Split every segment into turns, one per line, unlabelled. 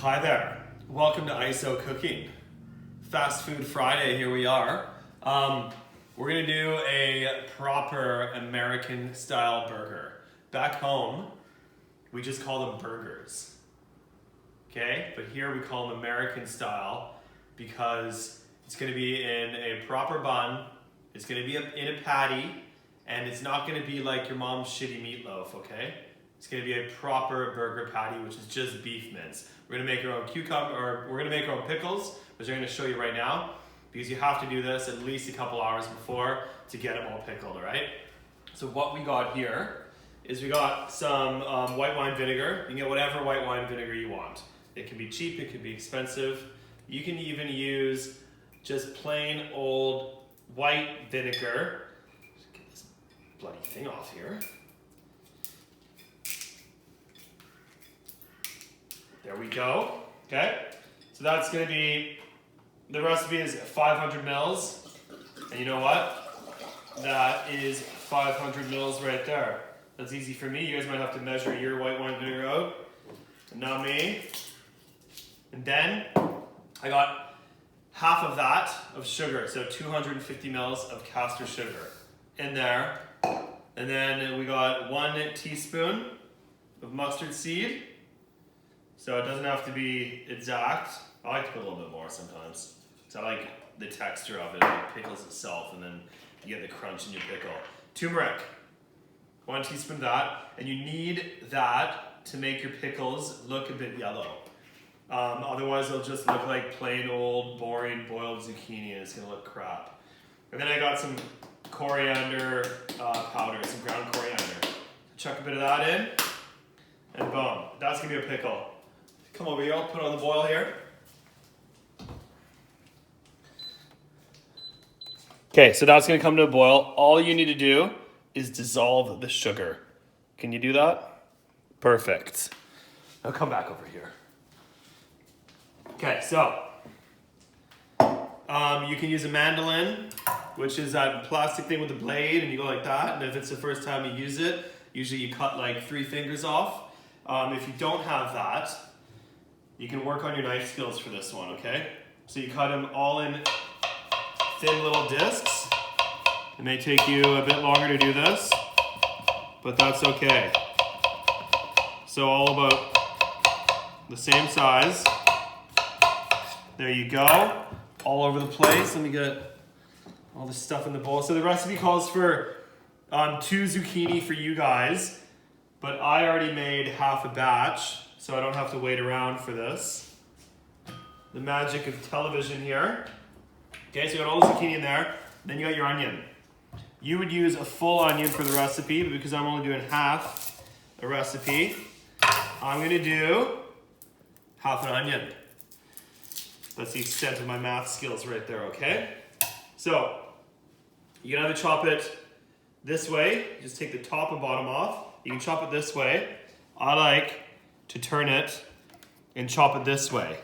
Hi there, welcome to ISO Cooking. Fast Food Friday, here we are. We're gonna do a proper American style burger. Back home, we just call them burgers. Okay, but here we call them American style because it's gonna be in a proper bun, it's gonna be in a patty, and it's not gonna be like your mom's shitty meatloaf, okay? It's gonna be a proper burger patty, which is just beef mince. We're gonna make our own cucumber, or we're gonna make our own pickles, which I'm gonna show you right now, because you have to do this at least a couple hours before to get them all pickled, all right? So what we got here is we got some white wine vinegar. You can get whatever white wine vinegar you want. It can be cheap, it can be expensive. You can even use just plain old white vinegar. Just get this bloody thing off here. There we go, okay? So that's gonna be, the recipe is 500 mils, and you know what? That is 500 mils right there. That's easy for me. You guys might have to measure your white wine vinegar out, and not me. And then I got half of that of sugar, so 250 mils of castor sugar in there. And then we got 1 teaspoon of mustard seed. So it doesn't have to be exact. I like to put a little bit more sometimes. So I like the texture of it. It pickles itself, and then you get the crunch in your pickle. Turmeric, 1 teaspoon of that. And you need that to make your pickles look a bit yellow. Otherwise they'll just look like plain old boring boiled zucchini, and it's gonna look crap. And then I got some coriander powder, some ground coriander. Chuck a bit of that in, and boom, that's gonna be a pickle. Come over here, I'll put it on the boil here. Okay, so that's gonna come to a boil. All you need to do is dissolve the sugar. Can you do that? Perfect. Now come back over here. Okay, so you can use a mandolin, which is that plastic thing with a blade, and you go like that, and if it's the first time you use it, usually you cut like 3 fingers off. If you don't have that, you can work on your knife skills for this one, okay? So you cut them all in thin little discs. It may take you a bit longer to do this, but that's okay. So all about the same size. There you go, all over the place. Let me get all this stuff in the bowl. So the recipe calls for 2 zucchini for you guys, but I already made half a batch, so I don't have to wait around for this. The magic of television here. Okay, so you got all the zucchini in there, then you got your onion. You would use a full onion for the recipe, but because I'm only doing half a recipe, I'm gonna do half an onion. That's the extent of my math skills right there, okay? So, you can either chop it this way, just take the top and bottom off. You can chop it this way. I like to turn it and chop it this way.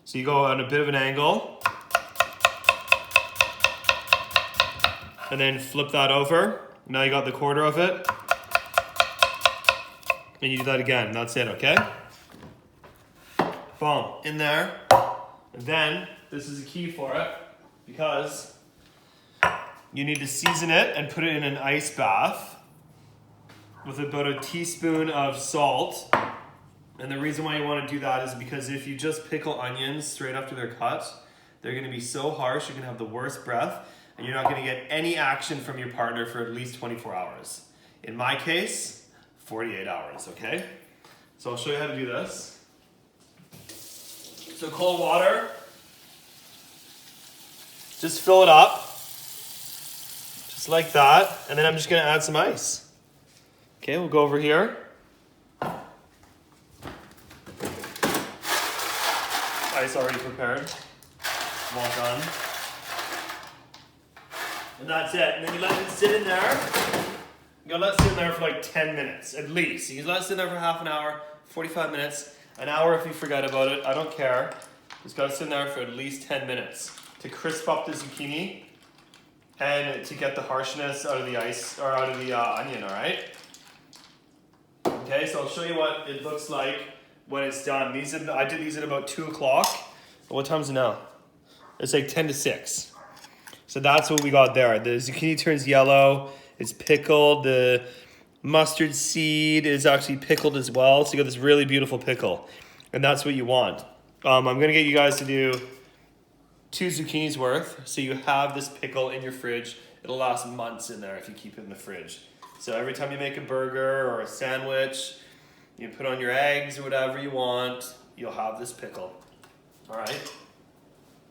So you go on a bit of an angle, and then flip that over. Now you got the quarter of it, and you do that again. That's it, okay? Boom, in there. And then, this is a key for it, because you need to season it and put it in an ice bath with about a teaspoon of salt. And the reason why you want to do that is because if you just pickle onions straight after they're cut, they're going to be so harsh, you're going to have the worst breath, and you're not going to get any action from your partner for at least 24 hours. In my case, 48 hours, okay? So I'll show you how to do this. So cold water, just fill it up, just like that, and then I'm just gonna add some ice. Okay, we'll go over here. Ice already prepared, well done. And that's it, and then you let it sit in there. You gotta let it sit in there for like 10 minutes, at least. You can let it sit in there for half an hour, 45 minutes, an hour if you forget about it, I don't care. It's gotta sit in there for at least 10 minutes to crisp up the zucchini and to get the harshness out of the ice, or out of the onion, all right? Okay, so I'll show you what it looks like when it's done. I did these at about 2 o'clock. What time is it now? It's like 10 to 6. So that's what we got there. The zucchini turns yellow. It's pickled. The mustard seed is actually pickled as well. So you got this really beautiful pickle. And that's what you want. I'm going to get you guys to do 2 zucchinis worth. So you have this pickle in your fridge. It'll last months in there if you keep it in the fridge. So every time you make a burger or a sandwich, you put on your eggs or whatever you want, you'll have this pickle. All right?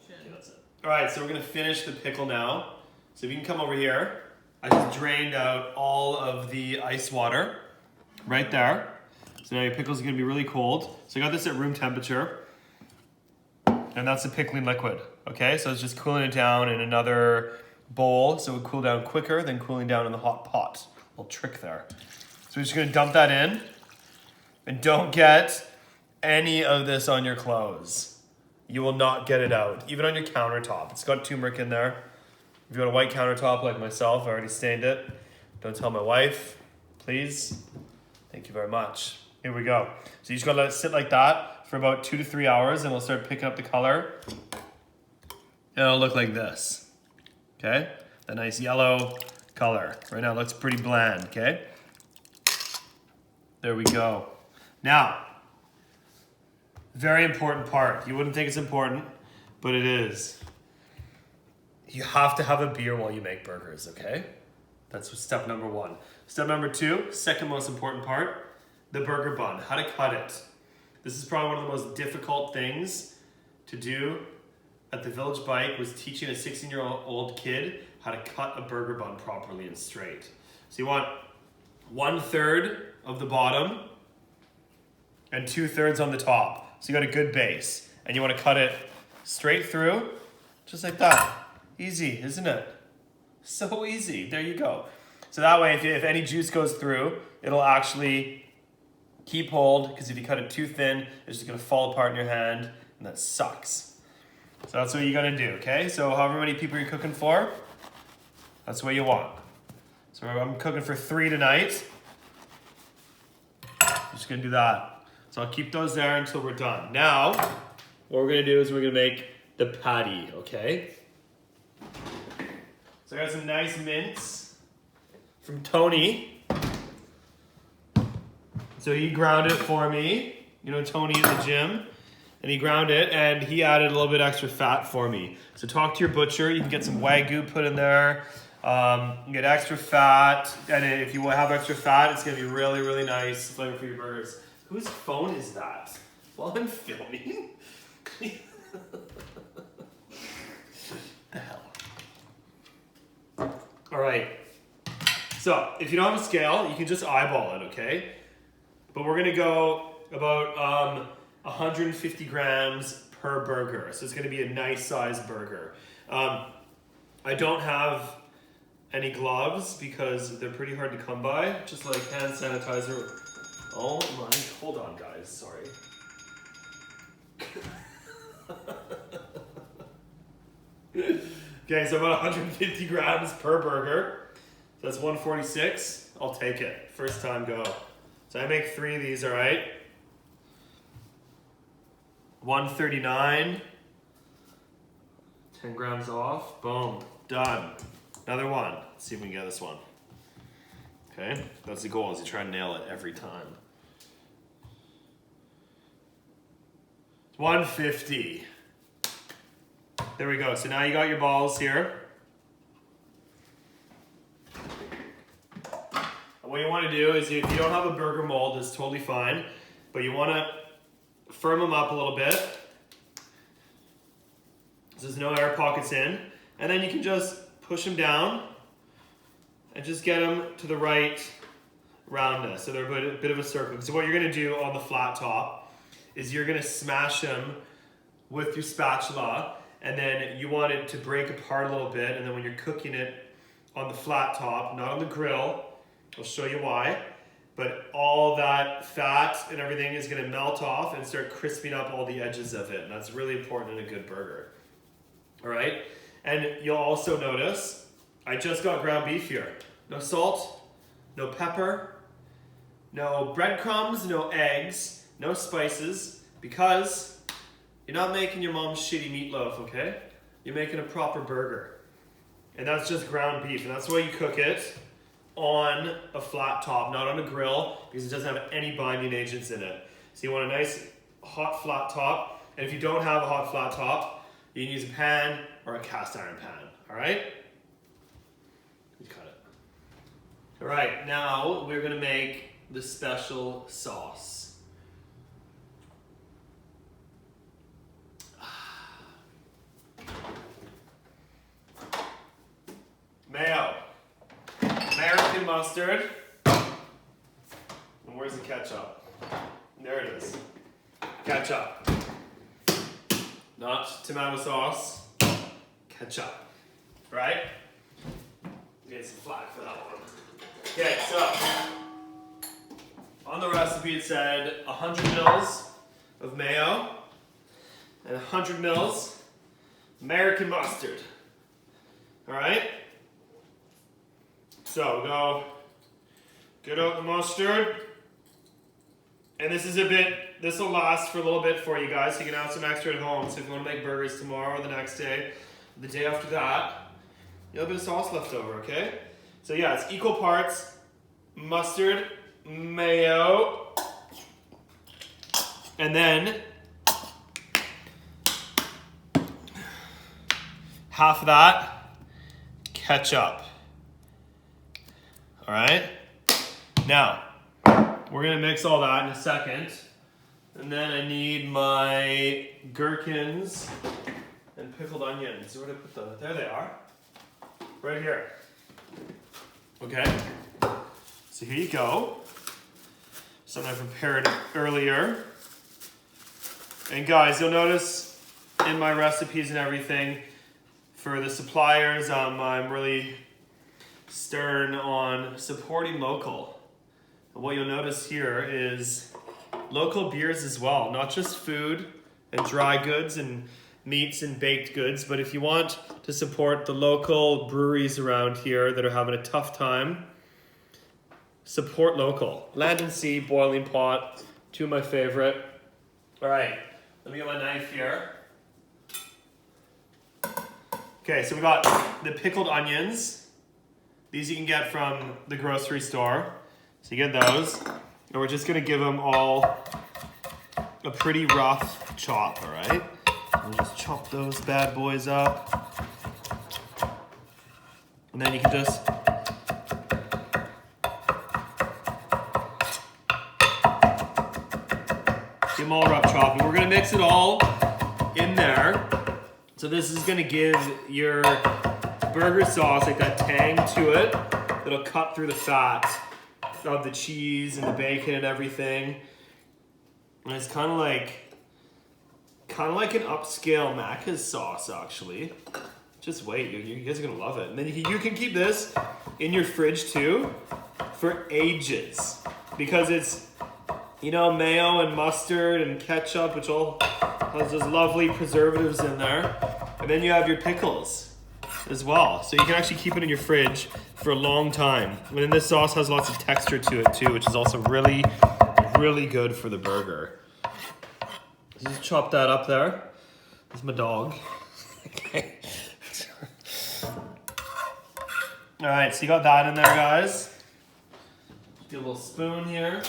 Okay, that's it. All right, so we're gonna finish the pickle now. So if you can come over here, I just drained out all of the ice water right there. So now your pickle's gonna be really cold. So I got this at room temperature, and that's the pickling liquid, okay? So it's just cooling it down in another bowl, so it would cool down quicker than cooling down in the hot pot. Little trick there. So we're just gonna dump that in, and don't get any of this on your clothes. You will not get it out, even on your countertop. It's got turmeric in there. If you got a white countertop like myself, I already stained it. Don't tell my wife, please. Thank you very much. Here we go. So you just gotta let it sit like that for about 2 to 3 hours, and we'll start picking up the color. And it'll look like this, okay? The nice yellow color. Right now it looks pretty bland, okay? There we go. Now, very important part. You wouldn't think it's important, but it is. You have to have a beer while you make burgers, okay? That's step number 1. Step number 2, second most important part, the burger bun, how to cut it. This is probably one of the most difficult things to do at the Village Bike, was teaching a 16-year-old kid how to cut a burger bun properly and straight. So you want 1/3 of the bottom and 2/3 on the top. So you got a good base, and you want to cut it straight through, just like that. Easy, isn't it? So easy. There you go. So that way, if any juice goes through, it'll actually keep hold, because if you cut it too thin, it's just going to fall apart in your hand, and that sucks. So that's what you're going to do, okay? So however many people you're cooking for, that's what you want. So I'm cooking for 3 tonight. I'm just going to do that. So I'll keep those there until we're done. Now, what we're going to do is we're going to make the patty, okay? So I got some nice mince from Tony. So he ground it for me. You know Tony at the gym. And he ground it, and he added a little bit extra fat for me. So talk to your butcher. You can get some Wagyu put in there. You can get extra fat. And if you have extra fat, it's going to be really, really nice flavor for your burgers. Whose phone is that? While I'm filming? The hell? All right. So if you don't have a scale, you can just eyeball it, okay? But we're gonna go about 150 grams per burger. So it's gonna be a nice sized burger. I don't have any gloves because they're pretty hard to come by, just like hand sanitizer. Oh my, hold on guys, sorry. Okay, so about 150 grams per burger. So that's 146. I'll take it. First time go. So I make 3 of these, all right? 139. 10 grams off. Boom. Done. Another one. Let's see if we can get this one. Okay, that's the goal, is you try and nail it every time. 150. There we go. So now you got your balls here. And what you want to do is, if you don't have a burger mold, it's totally fine, but you want to firm them up a little bit. So there's no air pockets in. And then you can just push them down and just get them to the right roundness. So they're a bit of a circle. So what you're going to do on the flat top is you're going to smash them with your spatula, and then you want it to break apart a little bit, and then when you're cooking it on the flat top, not on the grill, I'll show you why, but all that fat and everything is going to melt off and start crisping up all the edges of it, and that's really important in a good burger. All right? And you'll also notice, I just got ground beef here. No salt, no pepper, no breadcrumbs, no eggs, no spices, because you're not making your mom's shitty meatloaf, okay? You're making a proper burger. And that's just ground beef, and that's the way you cook it, on a flat top, not on a grill, because it doesn't have any binding agents in it. So you want a nice hot flat top, and if you don't have a hot flat top, you can use a pan or a cast iron pan, all right? You cut it. All right, now we're gonna make the special sauce. Mayo, American mustard, and where's the ketchup? There it is. Ketchup. Not tomato sauce, ketchup. Right? Get some flack for that one. Okay, so on the recipe it said 100 mils of mayo and 100 mils American mustard. All right? So go get out the mustard. And this will last for a little bit for you guys, so you can have some extra at home. So if you want to make burgers tomorrow or the next day, the day after that, you have a bit of sauce left over, okay? So yeah, it's equal parts mustard, mayo, and then half of that ketchup. All right? Now, we're gonna mix all that in a second. And then I need my gherkins and pickled onions. Where did I put them? There they are. Right here. Okay? So here you go. Something I prepared earlier. And guys, you'll notice in my recipes and everything, for the suppliers, I'm really stern on supporting local. And what you'll notice here is local beers as well, not just food and dry goods and meats and baked goods, but if you want to support the local breweries around here that are having a tough time, support local. Land and Sea, Boiling Pot, two of my favorite. All right, let me get my knife here. Okay, so we got the pickled onions. These you can get from the grocery store. So you get those. And we're just gonna give them all a pretty rough chop, all right? We'll just chop those bad boys up. And then you can just give them all rough chop. And we're gonna mix it all in there. So this is gonna give your burger sauce like that tang to it that'll cut through the fat of the cheese and the bacon and everything. And it's kind of like an upscale Macca's sauce, actually. Just wait, you guys are gonna love it. And then you can keep this in your fridge too for ages, because it's, you know, mayo and mustard and ketchup, which all has those lovely preservatives in there. And then you have your pickles as well. So you can actually keep it in your fridge for a long time. And then this sauce has lots of texture to it too, which is also really, really good for the burger. Just chop that up there. That's my dog. Okay. All right, so you got that in there, guys. Get a little spoon here.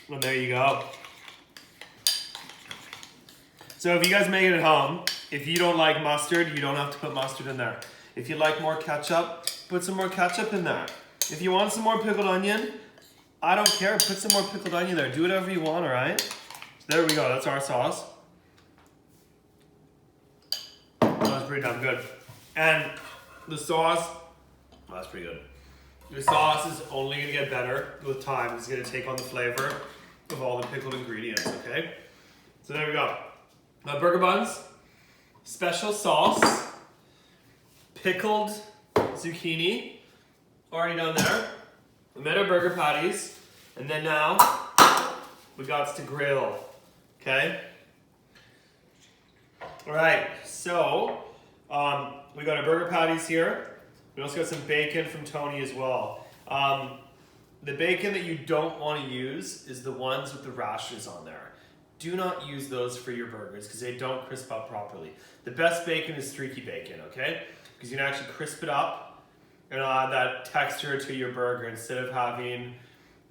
And there you go. So if you guys make it at home, if you don't like mustard, you don't have to put mustard in there. If you like more ketchup, put some more ketchup in there. If you want some more pickled onion, I don't care, put some more pickled onion there. Do whatever you want, all right? So there we go, that's our sauce. That's pretty damn good. And the sauce, oh, that's pretty good. The sauce is only gonna get better with time. It's gonna take on the flavor of all the pickled ingredients, okay? So there we go. Burger buns, special sauce, pickled zucchini, already done there. We made our burger patties, and then now we got to grill, okay? All right, so we got our burger patties here. We also got some bacon from Tony as well. The bacon that you don't want to use is the ones with the rashers on there. Do not use those for your burgers because they don't crisp up properly. The best bacon is streaky bacon, okay? Because you can actually crisp it up and add that texture to your burger instead of having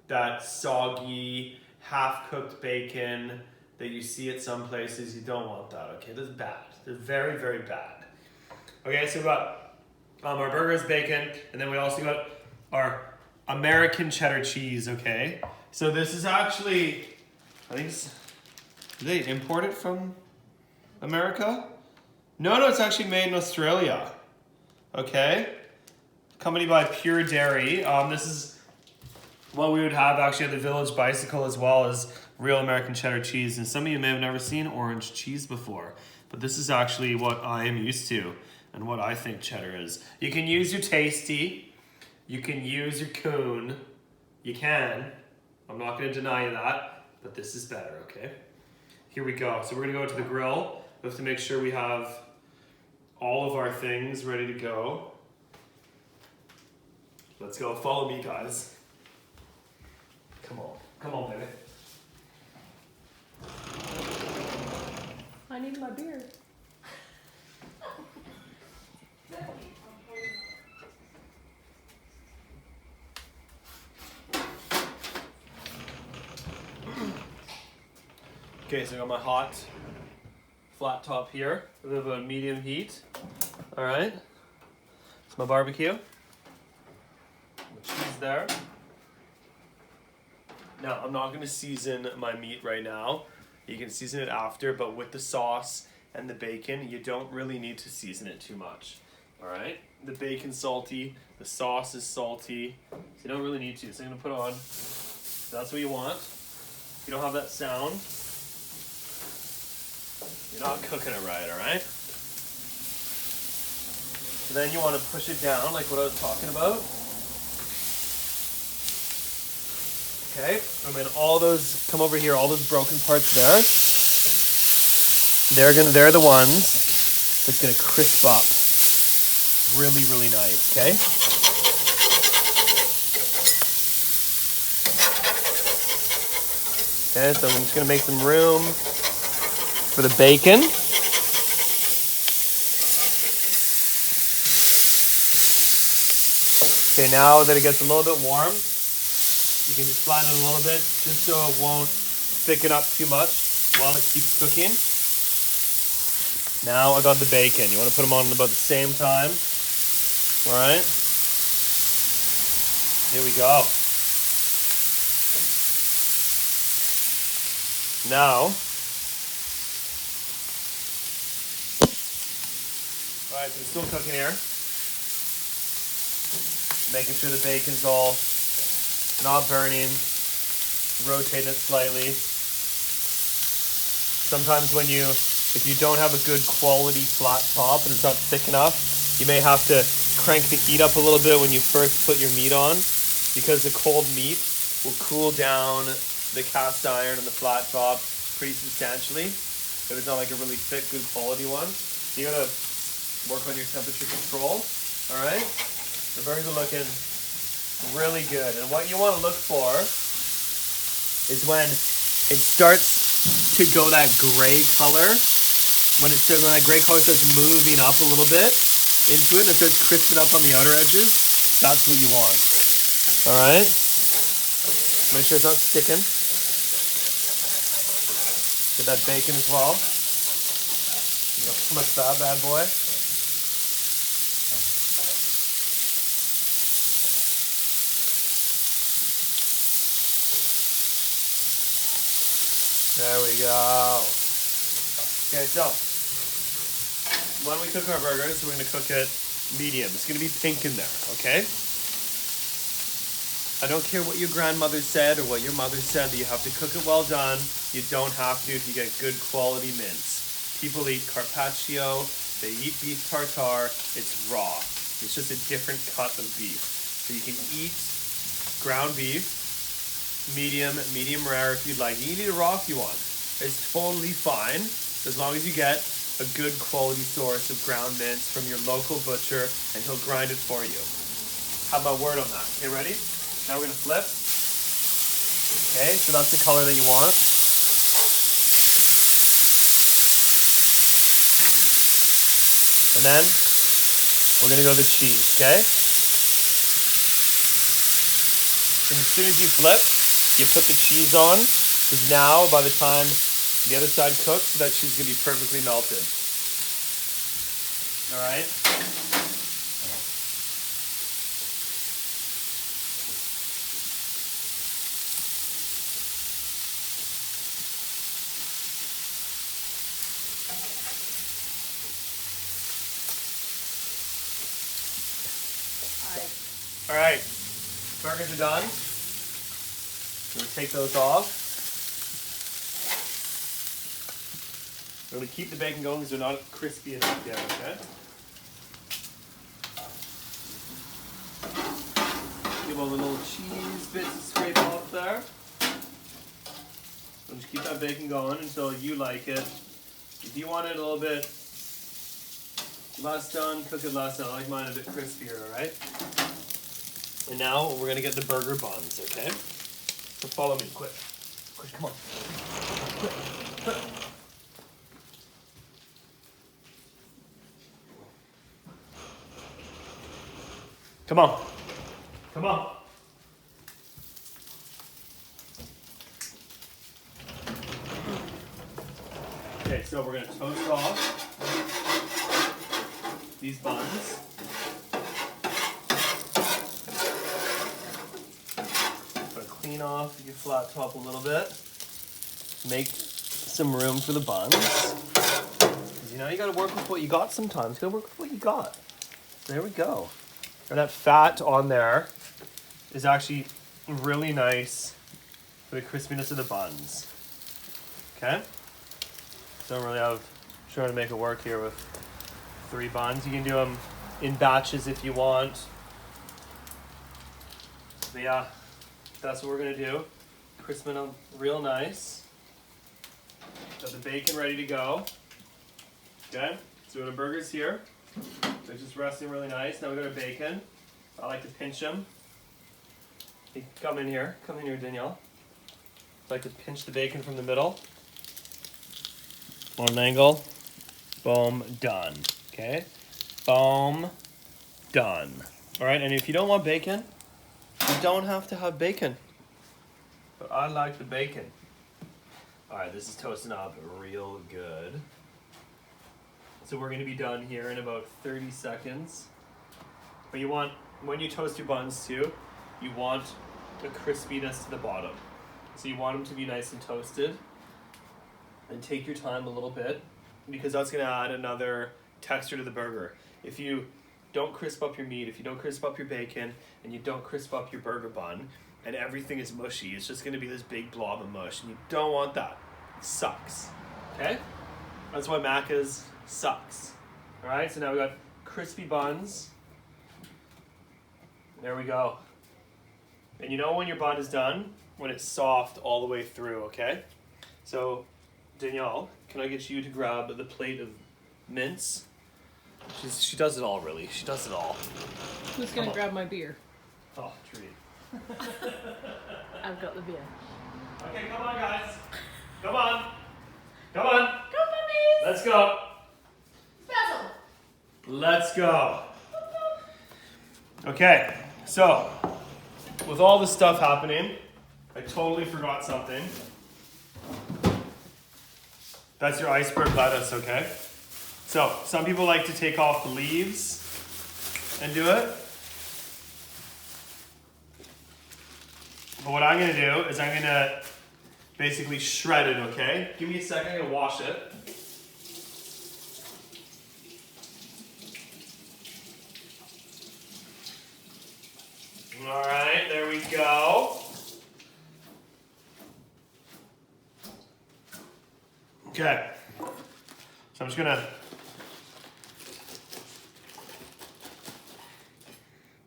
that soggy, half-cooked bacon that you see at some places. You don't want that, okay? That's bad. They're very, very bad. Okay, so we got our burgers, bacon, and then we also got our American cheddar cheese, okay? So this is actually, I think it's, did they import it from America? No, it's actually made in Australia, okay? Company by Pure Dairy. This is what we would have actually at the Village Bicycle as well as real American cheddar cheese. And some of you may have never seen orange cheese before, but this is actually what I am used to and what I think cheddar is. You can use your Tasty, you can use your Coon, you can. I'm not gonna deny you that, but this is better, okay? Here we go. So we're gonna go to the grill. We have to make sure we have all of our things ready to go. Let's go, follow me guys. Come on baby.
I need my beer.
Okay, so I got my hot flat top here with a medium heat. All right, it's my barbecue. My cheese there. Now, I'm not gonna season my meat right now. You can season it after, but with the sauce and the bacon, you don't really need to season it too much. All right, the bacon's salty, the sauce is salty, so you don't really need to. So I'm gonna put on, that's what you want. If you don't have that sound, you're not cooking it right, all right? So then you want to push it down like what I was talking about. Okay, and then all those, come over here, all those broken parts there, they're the ones that's gonna crisp up really, really nice, okay? Okay, so I'm just gonna make some room for the bacon. Okay, now that it gets a little bit warm, you can just flatten it a little bit just so it won't thicken up too much while it keeps cooking. Now I got the bacon. You want to put them on about the same time. All right. Here we go. Now, all right, so it's still cooking here. Making sure the bacon's all not burning. Rotate it slightly. Sometimes if you don't have a good quality flat top and it's not thick enough, you may have to crank the heat up a little bit when you first put your meat on, because the cold meat will cool down the cast iron and the flat top pretty substantially if it's not like a really thick, good quality one. You gotta work on your temperature control, all right? The burgers are looking really good. And what you want to look for is when it starts to go that gray color, when that gray color starts moving up a little bit into it and it starts crisping up on the outer edges, that's what you want. All right? Make sure it's not sticking. Get that bacon as well. You know, smush that bad boy. There we go. Okay, so when we cook our burgers, we're going to cook it medium. It's going to be pink in there, okay? I don't care what your grandmother said or what your mother said, that you have to cook it well done. You don't have to if you get good quality mince. People eat carpaccio, they eat beef tartare, it's raw. It's just a different cut of beef. So you can eat ground beef, medium rare if you'd like. You can eat it raw if you want. It's totally fine as long as you get a good quality source of ground mince from your local butcher, and he'll grind it for you. Have my word on that. Okay, ready? Now we're gonna flip. Okay, so that's the color that you want. And then we're gonna go to the cheese, okay? And as soon as you flip, you put the cheese on, because now by the time the other side cooks, that cheese is gonna be perfectly melted. All right? All right, burgers are done. We're gonna take those off. We're gonna keep the bacon going because they're not crispy enough yet, okay? Give all the little cheese bits to scrape off there. So just keep that bacon going until you like it. If you want it a little bit less done, cook it less done. I like mine a bit crispier, alright? And now we're gonna get the burger buns, okay? So follow me, quick. Quick, come on. Quick, quick. Come on. Come on. Okay, so we're gonna toast off these buns. Clean off your flat top a little bit. Make some room for the buns. Because you know you gotta work with what you got sometimes. You gotta work with what you got. There we go. And that fat on there is actually really nice for the crispiness of the buns. Okay? Don't really have, trying to make it work here with 3 buns. You can do them in batches if you want. But yeah. That's what we're gonna do. Crispin them real nice. Got the bacon ready to go. Okay, so we got our burgers here. They're just resting really nice. Now we got our bacon. I like to pinch them. Hey, come in here, Danielle. I like to pinch the bacon from the middle. On an angle. Boom, done. Okay, boom, done. All right, and if you don't want bacon, you don't have to have bacon, but I like the bacon. All right, this is toasting up real good. So we're gonna be done here in about 30 seconds. But you want, when you toast your buns too, you want the crispiness to the bottom. So you want them to be nice and toasted. And take your time a little bit, because that's gonna add another texture to the burger. If you don't crisp up your meat, if you don't crisp up your bacon, and you don't crisp up your burger bun, and everything is mushy, it's just gonna be this big blob of mush, and you don't want that. It sucks, okay? That's why Macca's sucks. All right, so now we got crispy buns. There we go. And you know when your bun is done? When it's soft all the way through, okay? So, Danielle, can I get you to grab the plate of mince? She does it all, really. She does it all.
Who's gonna grab my beer?
Oh, treat.
I've got the beer.
Okay, come on, guys. Come on. Come on.
Go puppies!
Let's go.
Basil!
Let's go. Okay, so with all this stuff happening, I totally forgot something. That's your iceberg lettuce, okay? So some people like to take off the leaves and do it. But what I'm gonna do is I'm gonna basically shred it, okay? Give me a second, I'm gonna wash it. All right, there we go. Okay, so I'm just gonna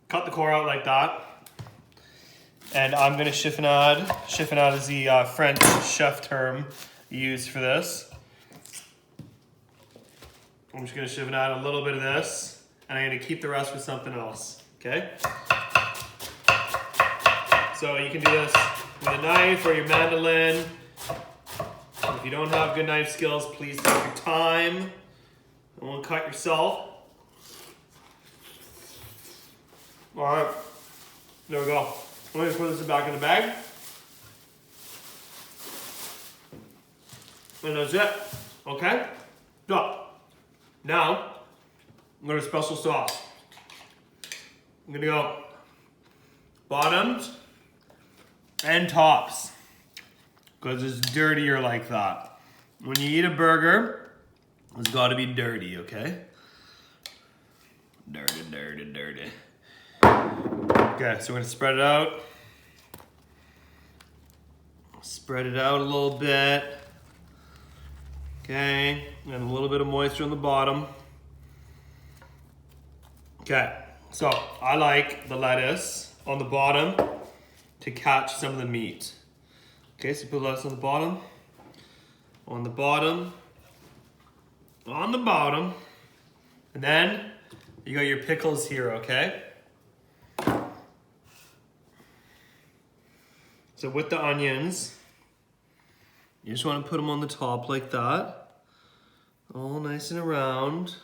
cut the core out like that. And I'm gonna chiffonade. Chiffonade is the French chef term used for this. I'm just gonna shove it out a little bit of this, and I'm gonna keep the rest for something else, okay? So you can do this with a knife or your mandolin. If you don't have good knife skills, please take your time. Don't cut yourself. All right, there we go. I'm gonna put this back in the bag. And that's it, okay? So, now, I'm gonna special sauce. I'm gonna go bottoms and tops, because it's dirtier like that. When you eat a burger, it's gotta be dirty, okay? Dirty, dirty, dirty. Okay, so we're gonna spread it out. Spread it out a little bit. Okay, and a little bit of moisture on the bottom. Okay, so I like the lettuce on the bottom to catch some of the meat. Okay, so put lettuce on the bottom, on the bottom, on the bottom, and then you got your pickles here, okay? So with the onions, you just want to put them on the top like that, all nice and around.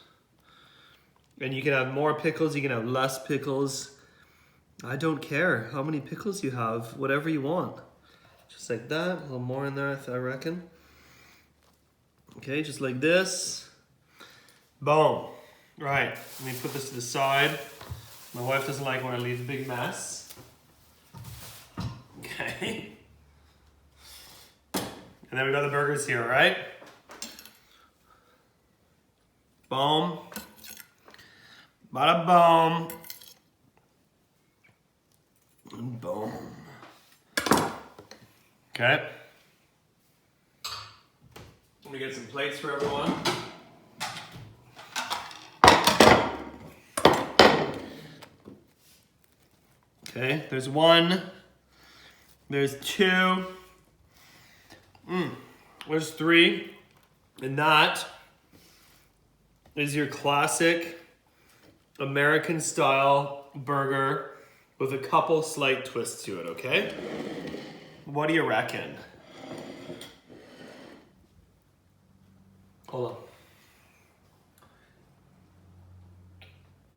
And you can have more pickles, you can have less pickles. I don't care how many pickles you have, whatever you want. Just like that, a little more in there, I reckon. Okay, just like this. Boom. Right, let me put this to the side. My wife doesn't like when I leave a big mess. Okay. And then we got the burgers here, right? Boom. Bada boom. And boom. Okay. Let me get some plates for everyone. Okay, there's one. There's two. There's three. And that is your classic American style burger with a couple slight twists to it, okay? What do you reckon? Hold on.